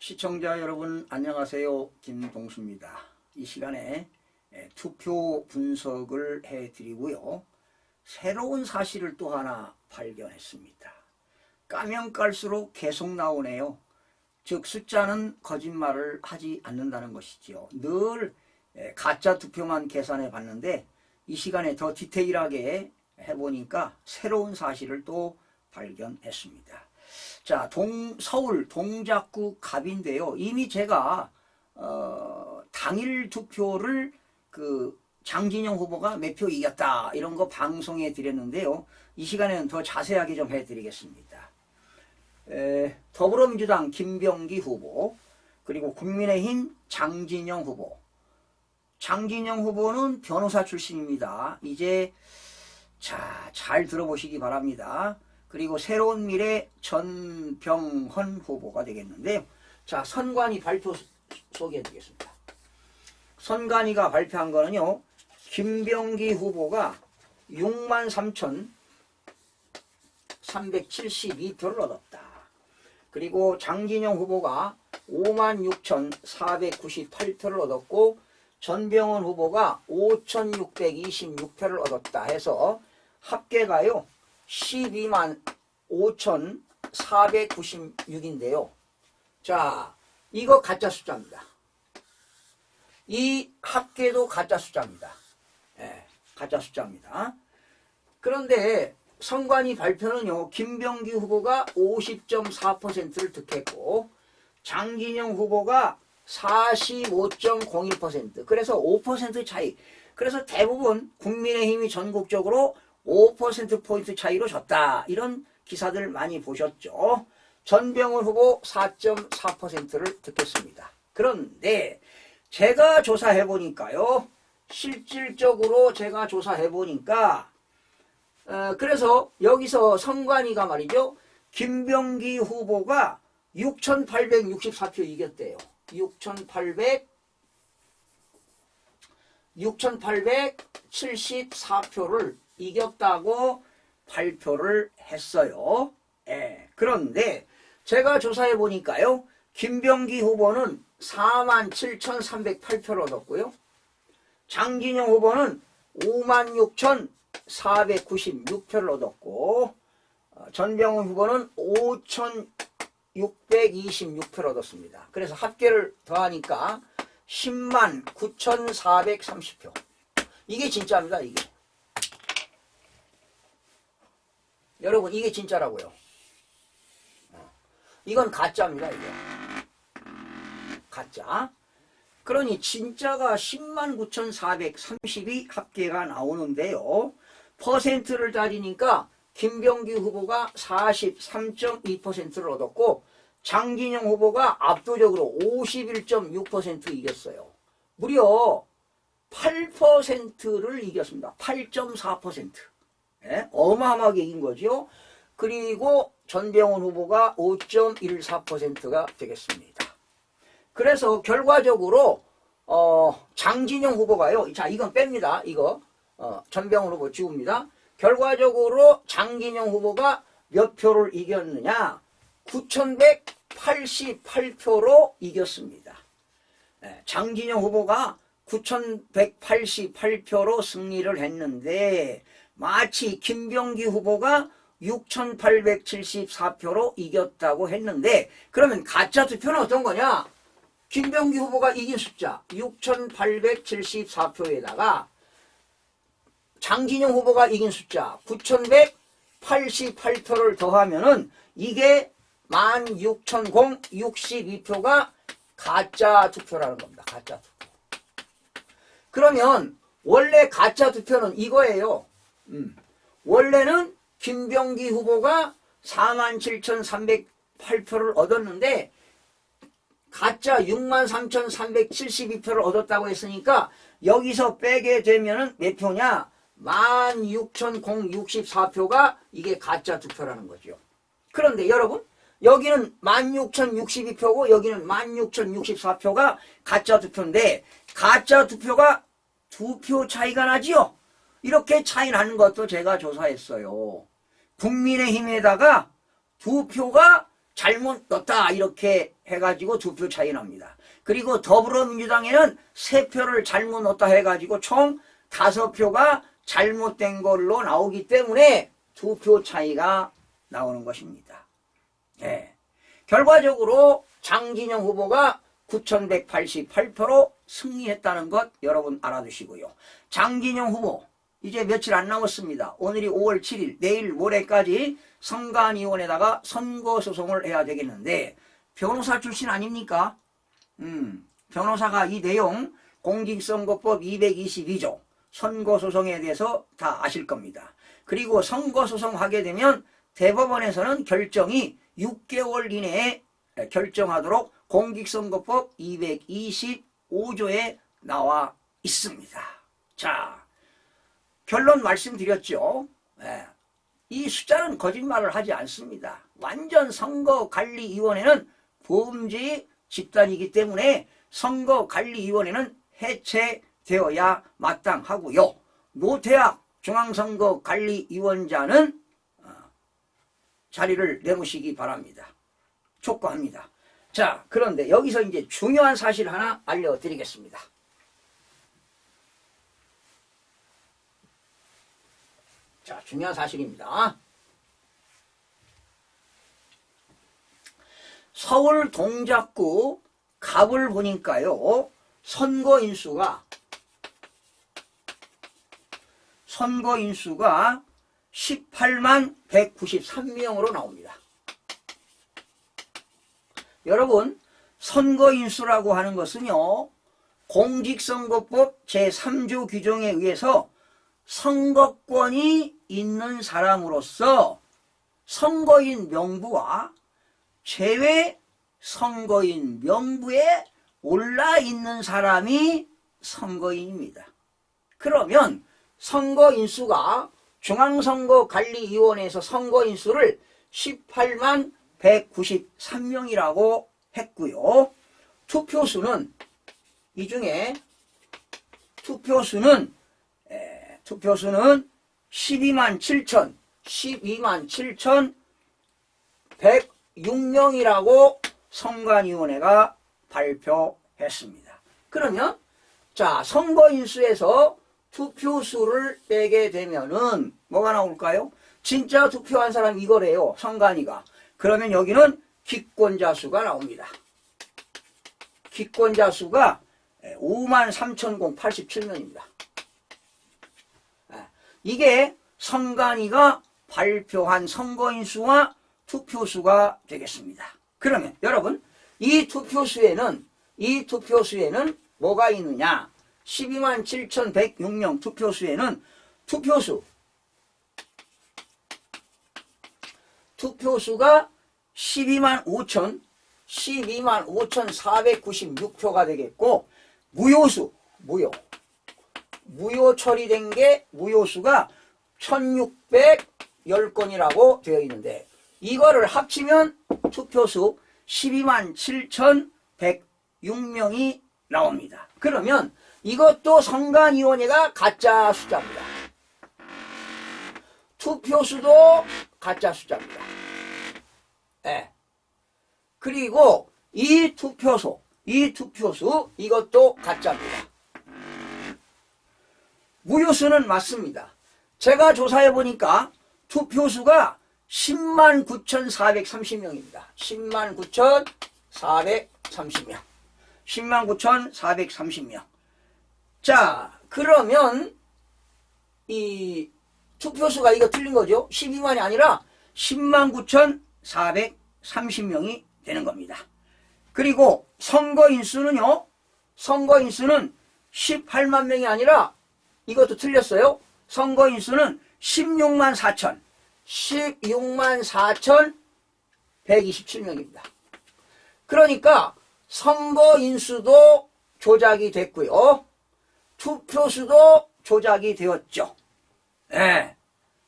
시청자 여러분 안녕하세요. 김동수입니다. 이 시간에 투표 분석을 해드리고요. 새로운 사실을 또 하나 발견했습니다. 까면 깔수록 계속 나오네요. 즉 숫자는 거짓말을 하지 않는다는 것이죠. 늘 가짜 투표만 계산해 봤는데 이 시간에 더 디테일하게 해보니까 새로운 사실을 또 발견했습니다. 자, 서울 동작구 갑인데요. 이미 제가 당일 투표를 장진영 후보가 몇 표 이겼다 이런 거 방송해 드렸는데요. 이 시간에는 더 자세하게 좀 해드리겠습니다. 더불어민주당 김병기 후보, 그리고 국민의힘 장진영 후보. 장진영 후보는 변호사 출신입니다. 이제 잘 들어보시기 바랍니다. 그리고 새로운 미래 전병헌 후보가 되겠는데요. 자, 선관위 발표 소개해 드리겠습니다. 선관위가 발표한 거는요, 김병기 후보가 63,372표를 얻었다. 그리고 장진영 후보가 56,498표를 얻었고, 전병헌 후보가 5,626표를 얻었다 해서 합계가요 125,496인데요. 자, 이거 가짜 숫자입니다. 이 합계도 가짜 숫자입니다. 가짜 숫자입니다. 그런데 선관위 발표는요, 김병기 후보가 50.4%를 득했고 장진영 후보가 45.01%, 그래서 5% 차이. 그래서 대부분 국민의힘이 전국적으로 5%포인트 차이로 졌다. 이런 기사들 많이 보셨죠. 전병헌 후보 4.4%를 득했습니다. 그런데 제가 조사해보니까요. 실질적으로 제가 조사해보니까 그래서 여기서 선관위가 말이죠. 김병기 후보가 6,864표 이겼대요. 6,874표를 이겼다고 발표를 했어요. 그런데 제가 조사해 보니까요. 김병기 후보는 47,308표를 얻었고요. 장진영 후보는 56,496표를 얻었고 전병헌 후보는 5,626표를 얻었습니다. 그래서 합계를 더하니까 109,430표. 이게 진짜입니다. 이게. 여러분, 이게 진짜라고요. 이건 가짜입니다. 이게. 가짜. 그러니 진짜가 109,430이 합계가 나오는데요. 퍼센트를 따지니까 김병기 후보가 43.2%를 얻었고 장진영 후보가 압도적으로 51.6% 이겼어요. 무려 8%를 이겼습니다. 8.4%. 어마어마하게 이긴 거죠. 그리고 전병헌 후보가 5.14%가 되겠습니다. 그래서 결과적으로 장진영 후보가요. 자, 이건 뺍니다. 이거 전병헌 후보 지웁니다. 결과적으로 장진영 후보가 몇 표를 이겼느냐? 9,188표로 이겼습니다. 장진영 후보가 9,188표로 승리를 했는데 마치 김병기 후보가 6,874표로 이겼다고 했는데 그러면 가짜 투표는 어떤 거냐? 김병기 후보가 이긴 숫자 6,874표에다가 장진영 후보가 이긴 숫자 9,188표를 더하면은 이게 16,062표가 가짜 투표라는 겁니다. 가짜 투표. 그러면 원래 가짜 투표는 이거예요. 원래는 김병기 후보가 47,308표를 얻었는데 가짜 63,372표를 얻었다고 했으니까 여기서 빼게 되면은 몇 표냐? 16,064표가 이게 가짜 투표라는 거죠. 그런데 여러분, 여기는 16,062표고 여기는 16,064표가 가짜 투표인데 가짜 투표가 2표 차이가 나지요. 이렇게 차이 나는 것도 제가 조사했어요. 국민의힘에다가 2표가 잘못 넣었다 이렇게 해가지고 2표 차이 납니다. 그리고 더불어민주당에는 3표를 잘못 넣었다 해가지고 총 5표가 잘못된 걸로 나오기 때문에 2표 차이가 나오는 것입니다. 네. 결과적으로 장진영 후보가 9,188표로 승리했다는 것 여러분 알아두시고요. 장진영 후보 이제 며칠 안 남았습니다. 오늘이 5월 7일 내일 모레까지 선관위원회에다가 선거소송을 해야 되겠는데 변호사 출신 아닙니까? 변호사가 이 내용 공직선거법 222조 선거소송에 대해서 다 아실 겁니다. 그리고 선거소송 하게 되면 대법원에서는 결정이 6개월 이내에 결정하도록 공직선거법 225조에 나와 있습니다. 자, 결론 말씀드렸죠. 이 숫자는 거짓말을 하지 않습니다. 완전 선거관리위원회는 범죄 집단이기 때문에 선거관리위원회는 해체되어야 마땅하고요. 노태학 중앙선거관리위원장은 자리를 내놓으시기 바랍니다. 촉구합니다. 자, 그런데 여기서 이제 중요한 사실 하나 알려드리겠습니다. 자, 중요한 사실입니다. 서울 동작구 갑을 보니까요, 선거인수가 18만 193명으로 나옵니다. 여러분, 선거인수라고 하는 것은요, 공직선거법 제3조 규정에 의해서 선거권이 있는 사람으로서 선거인 명부와 제외 선거인 명부에 올라 있는 사람이 선거인입니다. 그러면 선거인수가 중앙선거관리위원회에서 선거인수를 18만 193명이라고 했고요. 투표수는 이 중에 투표수는 12만 7,106명이라고 선관위원회가 발표했습니다. 그러면 자, 선거인수에서 투표수를 빼게 되면은 뭐가 나올까요? 진짜 투표한 사람 이거래요. 선관위가. 그러면 여기는 기권자 수가 나옵니다. 기권자 수가 53,087명입니다. 이게 선관위가 발표한 선거인수와 투표수가 되겠습니다. 그러면 여러분, 이 투표수에는 뭐가 있느냐? 12만 7,106명 투표수에는 투표수가 12만 5,496표가 되겠고, 무효 처리된 게 무효수가 1,610건이라고 되어 있는데, 이거를 합치면 투표수 12만 7,106명이 나옵니다. 그러면 이것도 선관위원회가 가짜 숫자입니다. 투표수도 가짜 숫자입니다. 그리고 이 투표수 이것도 가짜입니다. 무효수는 맞습니다. 제가 조사해 보니까 투표수가 10만 9,430명입니다. 10만 9,430명. 10만 9,430명. 자, 그러면 이 투표수가 이거 틀린 거죠. 12만이 아니라 10만 9,430명이 되는 겁니다. 그리고 선거인수는요. 선거인수는 18만 명이 아니라 이것도 틀렸어요. 선거인수는 16만 4,127명입니다. 그러니까 선거인수도 조작이 됐고요. 투표수도 조작이 되었죠.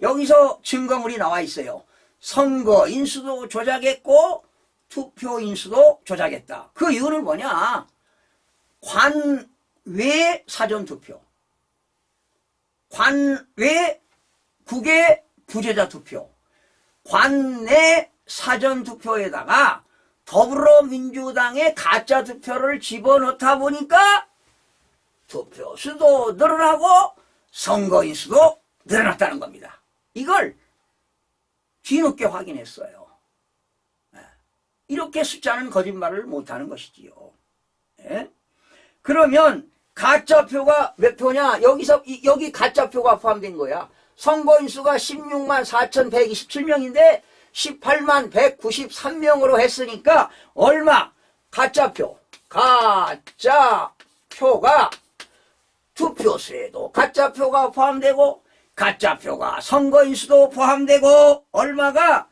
여기서 증거물이 나와 있어요. 선거인수도 조작했고 투표인수도 조작했다. 그 이유는 뭐냐? 관외 사전투표, 관외 국외 부재자 투표, 관내 사전투표에다가 더불어민주당의 가짜 투표를 집어넣다 보니까 투표수도 늘어나고 선거인 수도 늘어났다는 겁니다. 이걸 뒤늦게 확인했어요. 이렇게 숫자는 거짓말을 못하는 것이지요. 그러면 가짜표가 몇 표냐? 여기 가짜표가 포함된 거야. 선거인 수가 16만 4,127명인데 18만 193명으로 했으니까 얼마? 가짜표. 가짜표가 투표수에도 가짜표가 포함되고 가짜표가 선거인수도 포함되고 얼마가?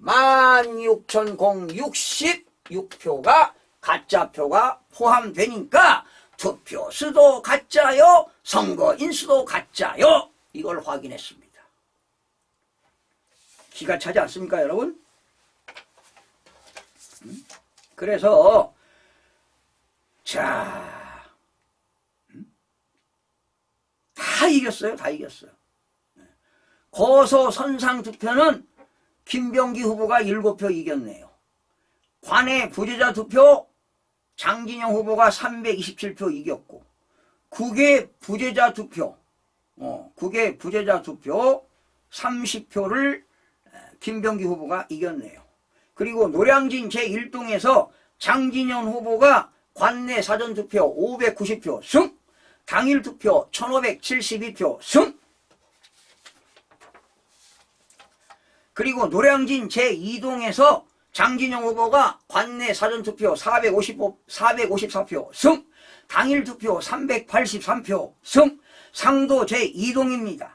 16,066표가 가짜표가 포함되니까 투표수도 가짜요, 선거인수도 가짜요. 이걸 확인했습니다. 기가 차지 않습니까, 여러분? 그래서 자, 다 이겼어요. 다 이겼어요. 고소 선상 투표는 김병기 후보가 7표 이겼네요. 관내 부재자 투표 장진영 후보가 327표 이겼고, 국외 부재자 투표 30표를 김병기 후보가 이겼네요. 그리고 노량진 제1동에서 장진영 후보가 관내 사전투표 590표 승, 당일투표 1572표 승. 그리고 노량진 제2동에서 장진영 후보가 관내 사전투표 454표 승, 당일투표 383표 승. 상도 제2동입니다.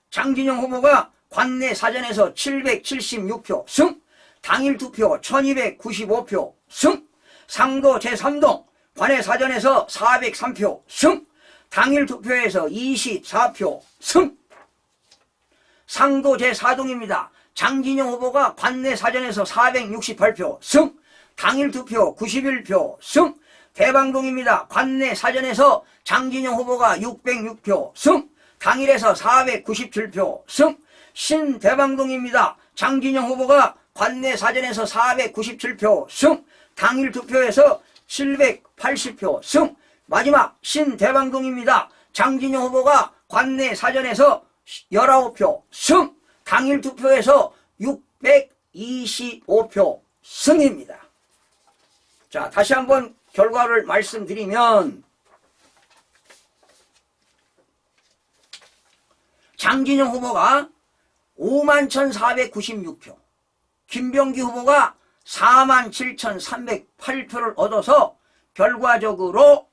장진영 후보가 관내 사전에서 776표 승, 당일투표 1295표 승. 상도 제3동 관내 사전에서 403표 승, 당일투표에서 24표 승. 상도 제4동입니다. 장진영 후보가 관내 사전에서 468표 승, 당일투표 91표 승. 대방동입니다. 관내 사전에서 장진영 후보가 606표 승, 당일에서 497표 승. 신대방동입니다. 장진영 후보가 관내 사전에서 497표 승, 당일 투표에서 780표 승. 마지막 신대방동입니다. 장진영 후보가 관내 사전에서 19표 승, 당일 투표에서 625표 승입니다. 자, 다시 한번 결과를 말씀드리면 장진영 후보가 51,496표, 김병기 후보가 47,308표를 얻어서 결과적으로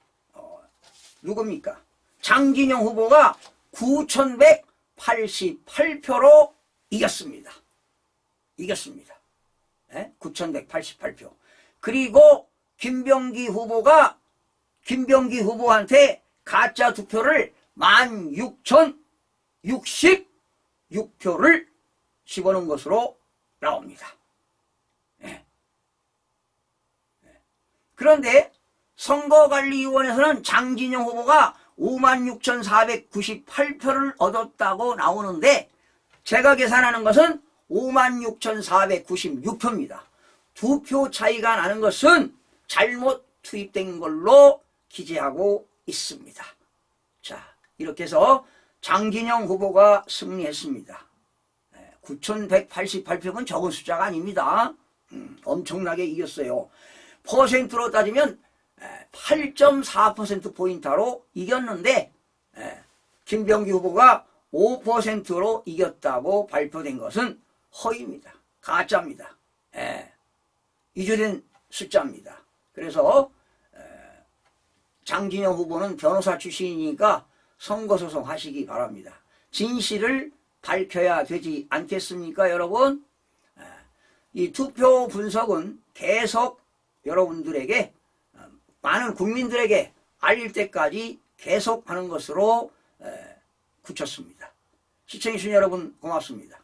누굽니까? 장진영 후보가 9,188표로 이겼습니다. 이겼습니다. 9,188표. 그리고 김병기 후보한테 가짜 투표를 16,066표를 집어넣은 것으로 나옵니다. 그런데 선거관리위원회에서는 장진영 후보가 56,498표를 얻었다고 나오는데 제가 계산하는 것은 56,496표입니다. 2표 차이가 나는 것은 잘못 투입된 걸로 기재하고 있습니다. 자, 이렇게 해서 장진영 후보가 승리했습니다. 9,188표는 적은 숫자가 아닙니다. 엄청나게 이겼어요. 퍼센트로 따지면 8.4%포인트로 이겼는데 김병기 후보가 5%로 이겼다고 발표된 것은 허위입니다. 가짜입니다. 위조된 숫자입니다. 그래서 장진영 후보는 변호사 출신이니까 선거소송 하시기 바랍니다. 진실을 밝혀야 되지 않겠습니까, 여러분? 이 투표 분석은 계속 여러분들에게, 많은 국민들에게 알릴 때까지 계속하는 것으로 굳혔습니다. 시청해주신 여러분 고맙습니다.